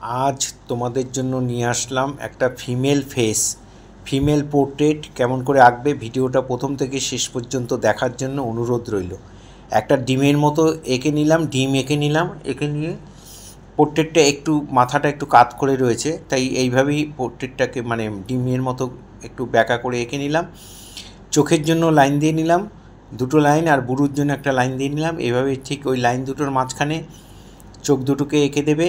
আজ তোমাদের জন্য নিয়ে আসলাম একটা ফিমেল পোর্ট্রেট কেমন করে আঁকবে। ভিডিওটা প্রথম থেকে শেষ পর্যন্ত দেখার জন্য অনুরোধ রইল। একটা ডিমের মতো এঁকে নিলাম, এঁকে নিয়ে পোর্ট্রেটটা একটু মাথাটা একটু কাত করে রয়েছে, তাই এইভাবেই পোর্ট্রেটটাকে মানে ডিমের মতো একটু ব্যাকা করে এঁকে নিলাম। চোখের জন্য লাইন দিয়ে নিলাম, দুটো লাইন, আর বুড়োর জন্য একটা লাইন দিয়ে নিলাম। এইভাবে ঠিক ওই লাইন দুটোর মাঝখানে চোখ দুটোকে এঁকে দেবে।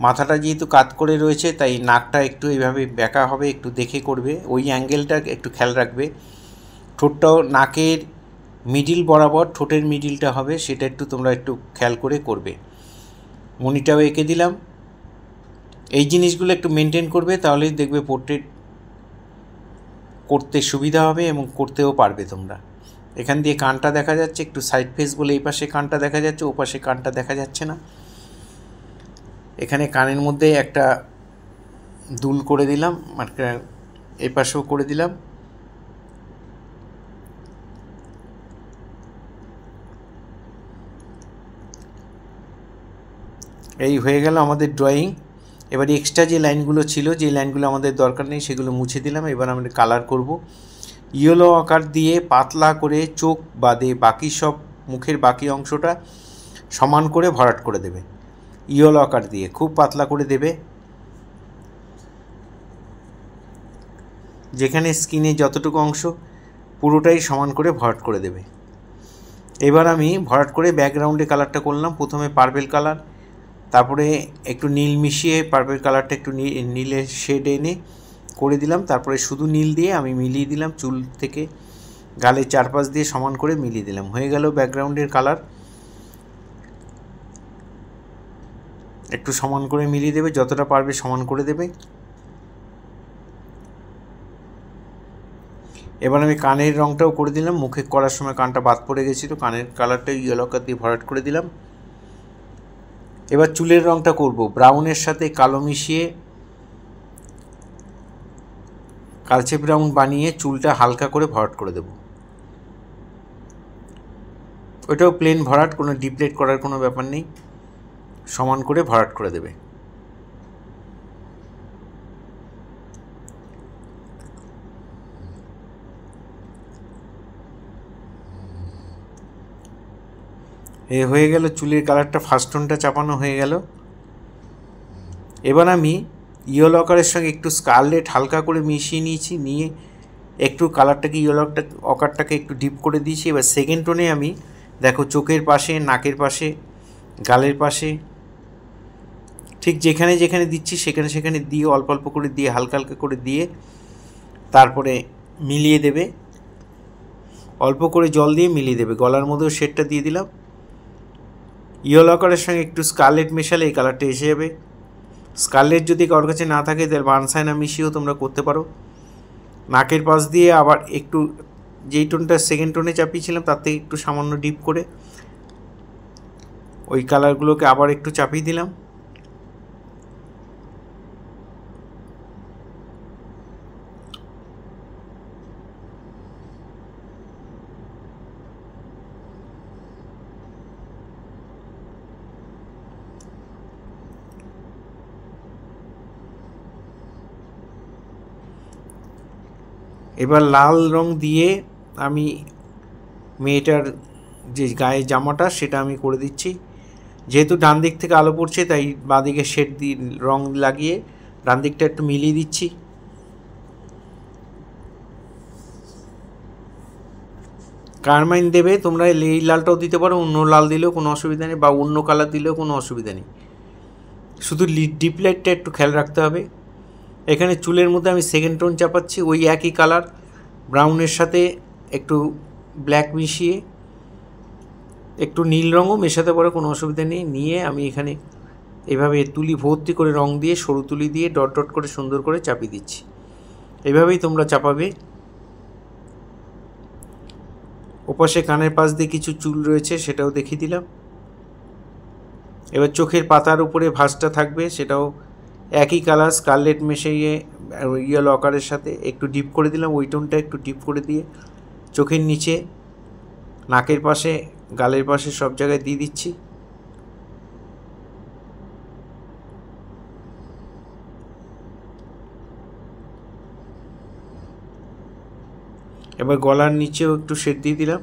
মাথাটা যেহেতু কাত করে রয়েছে তাই নাকটা একটু এইভাবে বেঁকা হবে, একটু দেখে করবে, ওই অ্যাঙ্গেলটা একটু খেয়াল রাখবে। ঠোঁটটাও নাকের মিডিল বরাবর ঠোঁটের মিডিলটা হবে, সেটা একটু তোমরা একটু খেয়াল করে করবে। মনিটাও এঁকে দিলাম। এই জিনিসগুলো একটু মেনটেন করবে, তাহলেই দেখবে পোর্ট্রেট করতে সুবিধা হবে এবং করতেও পারবে তোমরা। এখান দিয়ে কানটা দেখা যাচ্ছে, একটু সাইড ফেস বলে এই পাশে কানটা দেখা যাচ্ছে, ও পাশে কানটা দেখা যাচ্ছে না। এখানে কানের মধ্যে একটা দুল করে দিলাম, এই পাশেও করে দিলাম। এই হয়ে গেল আমাদের ড্রয়িং। এবার এক্সট্রা যে লাইনগুলো ছিল, যে লাইনগুলো আমাদের দরকার নেই, সেগুলো মুছে দিলাম। এবার আমরা কালার করব। ইয়েলো আকার দিয়ে পাতলা করে চোখ বাদে বাকি সব মুখের বাকি অংশটা সমান করে ভরাট করে দেবে। ইয়েলো আকার দিয়ে খুব পাতলা করে দেবে, যেখানে স্কিনে যতটুকু অংশ পুরোটাই সমান করে ভরাট করে দেবে। এবার আমি ভরাট করে ব্যাকগ্রাউন্ডে কালারটা করলাম। প্রথমে পার্পেল কালার, তারপরে একটু নীল মিশিয়ে পার্পেল কালারটা একটু নীলের শেড এনে করে দিলাম। তারপরে শুধু নীল দিয়ে আমি মিলিয়ে দিলাম, চুল থেকে গালের চারপাশ দিয়ে সমান করে মিলিয়ে দিলাম। হয়ে গেল ব্যাকগ্রাউন্ডের কালার। একটু সমান করে মিলিয়ে দেবে, যতটা পারবে সমান করে দেবে। এবার আমি কানের রঙটাও করে দিলাম। মুখে করার সময় কানটা বাদ পড়ে গেছিলো, কানের কালারটা ইয়েলো কালার দিয়ে ভরাট করে দিলাম। এবার চুলের রঙটা করব ব্রাউনের সাথে কালো মিশিয়ে, কালচে ব্রাউন বানিয়ে চুলটা হালকা করে ভরাট করে দেব। ওইটাও প্লেন ভরাট, কোনো ডিপ্লেট করার কোনো ব্যাপার নেই, সমান করে ভরাট করে দেবে। এ হয়ে গেল চুলের কালারটা, ফার্স্ট টোনটা চাপানো হয়ে গেল। এবার আমি ইয়েলো আকারের সঙ্গে একটু স্কারলেট হালকা করে মিশিয়ে নিয়েছি, নিয়ে একটু কালারটাকে ইয়েলো আকারটাকে একটু ডিপ করে দিয়েছি। এবার সেকেন্ড টোনে আমি দেখো চোখের পাশে, নাকের পাশে, গালের পাশে ঠিক যেখানে যেখানে দিচ্ছি সেখানে সেখানে দিয়ে অল্প অল্প করে দিয়ে হালকা হালকা করে দিয়ে তারপরে মিলিয়ে দেবে। অল্প করে জল দিয়ে মিলিয়ে দেবে। গলার মধ্যেও শেডটা দিয়ে দিলাম। ইয়েলো আকারের সঙ্গে একটু স্কারলেট মেশালে এই কালারটা এসে যাবে। স্কারলেট যদি কারোর কাছে না থাকে তাহলে বার্নসাইনা মিশিয়েও তোমরা করতে পারো। নাকের পাশ দিয়ে আবার একটু যেই টোনটা সেকেন্ড টোনে চাপিয়েছিলাম তার থেকে একটু সামান্য ডিপ করে ওই কালারগুলোকে আবার একটু চাপিয়ে দিলাম। এবার লাল রং দিয়ে আমি মেয়েটার যে গায়ে জামাটা সেটা আমি করে দিচ্ছি। যেহেতু ডান দিক থেকে আলো পড়ছে তাই বাঁ দিকে শেড দিয়ে রং লাগিয়ে ডান দিকটা একটু মিলিয়ে দিচ্ছি। কারমাইন দেবে তোমরা, এই লালটাও দিতে পারো, অন্য লাল দিলেও কোনো অসুবিধা নেই, বা অন্য কালার দিলেও কোনো অসুবিধা নেই। শুধু ডিপ লাইটটা একটু খেয়াল রাখতে হবে। এখানে চুলের মধ্যে আমি সেকেন্ড টোন চাপাচ্ছি, ওই একই কালার ব্রাউনের সাথে একটু ব্ল্যাক মিশিয়ে একটু নীল রঙও মেশাতে পারো, কোনো অসুবিধা নেই। নিয়ে আমি এখানে এভাবে তুলি ভর্তি করে রং দিয়ে সরু তুলি দিয়ে ডট ডট করে সুন্দর করে চাপিয়ে দিচ্ছি। এইভাবেই তোমরা চাপাবে। ওপাশে কানের পাশ দিয়ে কিছু চুল রয়েছে, সেটাও দেখিয়ে দিলাম। এবার চোখের পাতার উপরে ভাঁজটা থাকবে, সেটাও একই কালার স্কারলেট মিশিয়ে ইয়েলো আকারের সাথে একটু ডিপ করে দিলাম। ওই টোনটা একটু ডিপ করে দিয়ে চোখের নিচে, নাকের পাশে, গালের পাশে সব জায়গায় দিয়ে দিচ্ছি। এবার গলার নিচেও একটু শেড দিয়ে দিলাম।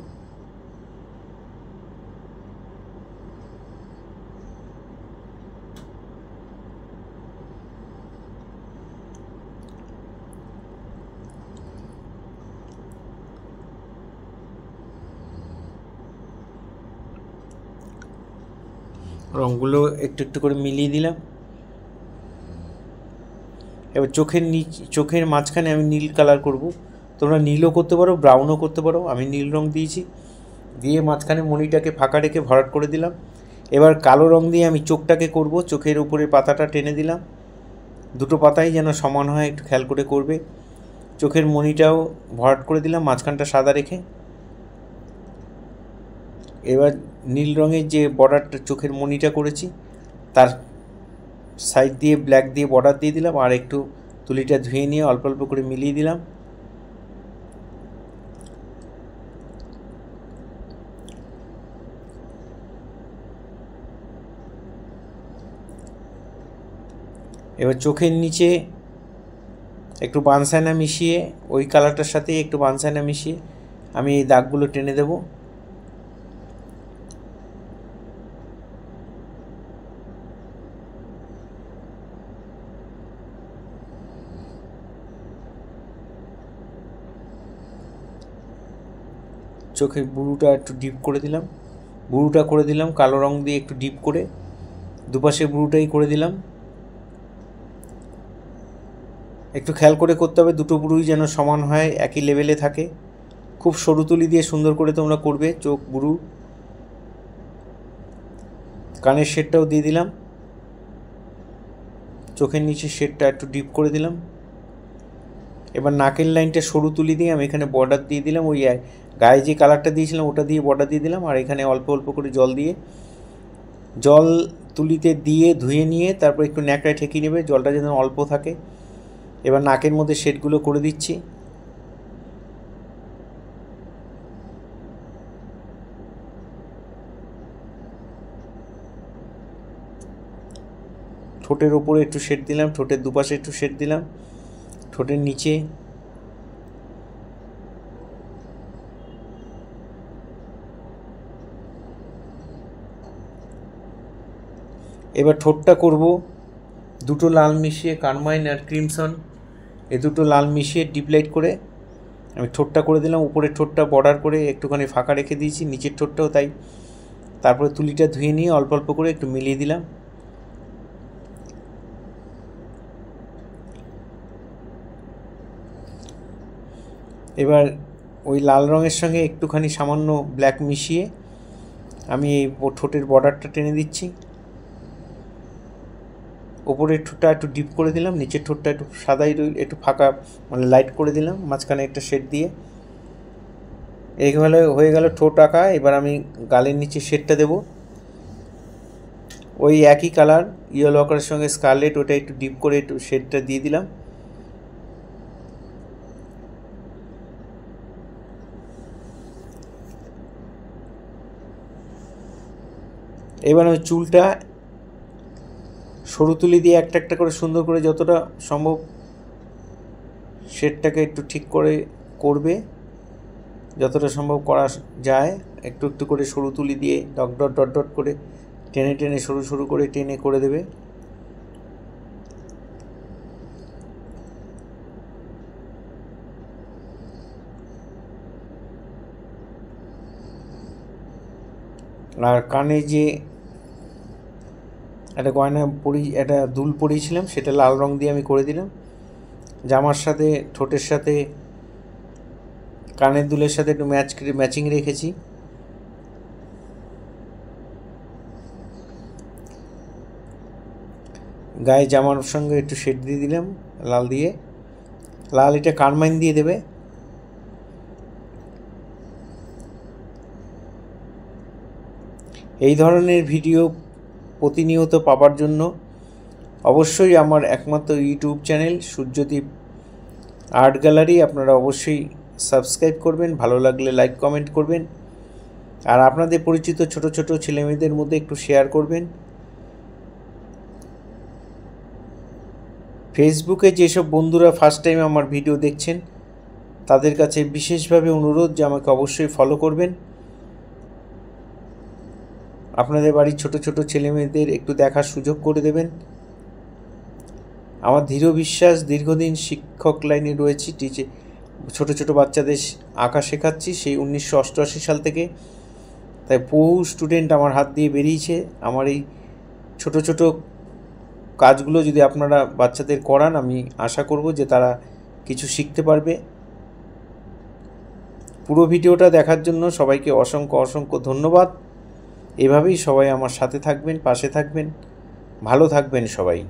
রঙগুলো একটু একটু করে মিলিয়ে দিলাম। এবার চোখের মাঝখানে আমি নীল কালার করব। তোমরা নীলও করতে পারো, ব্রাউনও করতে পারো। আমি নীল রং দিয়েছি, দিয়ে মাঝখানে মণিটাকে ফাঁকা রেখে ভরাট করে দিলাম। এবার কালো রং দিয়ে আমি চোখটাকে করব। চোখের উপরে পাতাটা টেনে দিলাম, দুটো পাতাই যেন সমান হয় একটু খেয়াল করে করবে। চোখের মণিটাও ভরাট করে দিলাম মাঝখানটা সাদা রেখে। এবার নীল রঙের যে বর্ডারটা চোখের মণিটা করেছি তার সাইড দিয়ে ব্ল্যাক দিয়ে বর্ডার দিয়ে দিলাম, আর একটু তুলিটা ধুয়ে নিয়ে অল্প অল্প করে মিলিয়ে দিলাম। এবার চোখের নিচে একটু বানসাইনা মিশিয়ে ওই কালারটার সাথে একটু বানসাইনা মিশিয়ে আমি এই দাগগুলো টেনে দেব। চোখের বুরুটা একটু ডিপ করে দিলাম, বুরুটা করে দিলাম কালো রং দিয়ে একটু ডিপ করে, দুপাশে বুরুটাই করে দিলাম। একটু খেয়াল করে করতে হবে দুটো বুরুই যেন সমান হয়, একই লেভেলে থাকে। খুব সরু তুলি দিয়ে সুন্দর করে তোমরা করবে চোখ বুরু। কানের শেডটাও দিয়ে দিলাম, চোখের নিচে শেডটা একটু ডিপ করে দিলাম। এবার নাকের লাইনটা সরু তুলি দিয়ে আমি এখানে বর্ডার দিয়ে দিলাম, ওই গায়ে যে কালারটা দিয়েছিলাম ওটা দিয়ে বর্ডার দিয়ে দিলাম। আর এখানে অল্প অল্প করে জল তুলিতে দিয়ে ধুয়ে নিয়ে তারপর একটু ন্যাকড়ায় ঠেকিয়ে নেবে, জলটা যেন অল্প থাকে। এবার নাকের মধ্যে শেডগুলো করে দিচ্ছি। ঠোঁটের ওপরে একটু শেড দিলাম, ঠোঁটের দুপাশে একটু শেড দিলাম, ঠোঁটের নিচে। এবার ঠোঁটটা করব দুটো লাল মিশিয়ে, কারমাইন আর ক্রিমসন, এই দুটো লাল মিশিয়ে ডিপ লাইট করে আমি ঠোঁটটা করে দিলাম। উপরের ঠোঁটটা বর্ডার করে একটুখানি ফাঁকা রেখে দিয়েছি, নিচের ঠোঁটটাও তাই। তারপরে তুলিটা ধুয়ে নিয়ে অল্প অল্প করে একটু মিলিয়ে দিলাম। এবার ওই লাল রঙের সঙ্গে একটুখানি সামান্য ব্ল্যাক মিশিয়ে আমি এই ঠোঁটের বর্ডারটা টেনে দিচ্ছি। ওপরের ঠোঁটটা একটু ডিপ করে দিলাম, নিচের ঠোঁটটা একটু সাদাই একটু ফাঁকা মানে লাইট করে দিলাম, মাঝখানে একটা শেড দিয়ে। এইভাবে হয়ে গেল ঠোঁট আঁকা। এবার আমি গালের নিচে শেডটা দেব, ওই একই কালার ইয়েলো আকারের সঙ্গে স্কারলেট, ওটা একটু ডিপ করে একটু শেডটা দিয়ে দিলাম। এবার আমি চুলটা সরু তুলি দিয়ে একটা একটা করে সুন্দর করে যতটা সম্ভব শেডটাকে একটু ঠিক করে করবে, যতটা সম্ভব করা যায়। একটু একটু করে সরু তুলি দিয়ে ডট ডট ডট ডট করে টেনে টেনে সরু সরু করে টেনে করে দেবে। আর কানে যে একটা গয়না একটা দুল পরিয়েছিলাম সেটা লাল রং দিয়ে আমি করে দিলাম। জামার সাথে ঠোঁটের সাথে কানের দুলের সাথে একটু ম্যাচিং রেখেছি। গায়ে জামার সঙ্গে একটু শেড দিয়ে দিলাম লাল দিয়ে, লাল এটা কারমাইন দিয়ে দেবে। এই ধরনের ভিডিও প্রতিনিয়ত পাবার জন্য অবশ্যই আমার একমাত্র YouTube channel Suryadip art gallery আপনারা অবশ্যই সাবস্ক্রাইব করবেন, ভালো লাগলে লাইক কমেন্ট করবেন, আর আপনাদের পরিচিত ছোট ছোট ছেলেমেয়েদের মধ্যে একটু শেয়ার করবেন। ফেসবুকে যেসব বন্ধুরা ফার্স্ট টাইম আমার ভিডিও দেখছেন তাদের কাছে বিশেষভাবে অনুরোধ যে আমাকে অবশ্যই ফলো করবেন। আপনাদের বাড়ির ছোট ছোট ছেলেমেয়েদের একটু দেখার সুযোগ করে দেবেন। আমার দৃঢ় বিশ্বাস, দীর্ঘদিন শিক্ষক লাইনে রয়েছি, ছোট ছোট বাচ্চাদের আঁকা শেখাচ্ছি সেই 1988 সাল থেকে। তাই বহু স্টুডেন্ট আমার হাত দিয়ে বেরিয়েছে। আমার এই ছোট ছোট কাজগুলো যদি আপনারা বাচ্চাদের করান, আমি আশা করব যে তারা কিছু শিখতে পারবে। পুরো ভিডিওটা দেখার জন্য সবাইকে অসংখ্য অসংখ্য ধন্যবাদ। এভাবেই সবাই আমার সাথে থাকবেন, পাশে থাকবেন, ভালো থাকবেন সবাই।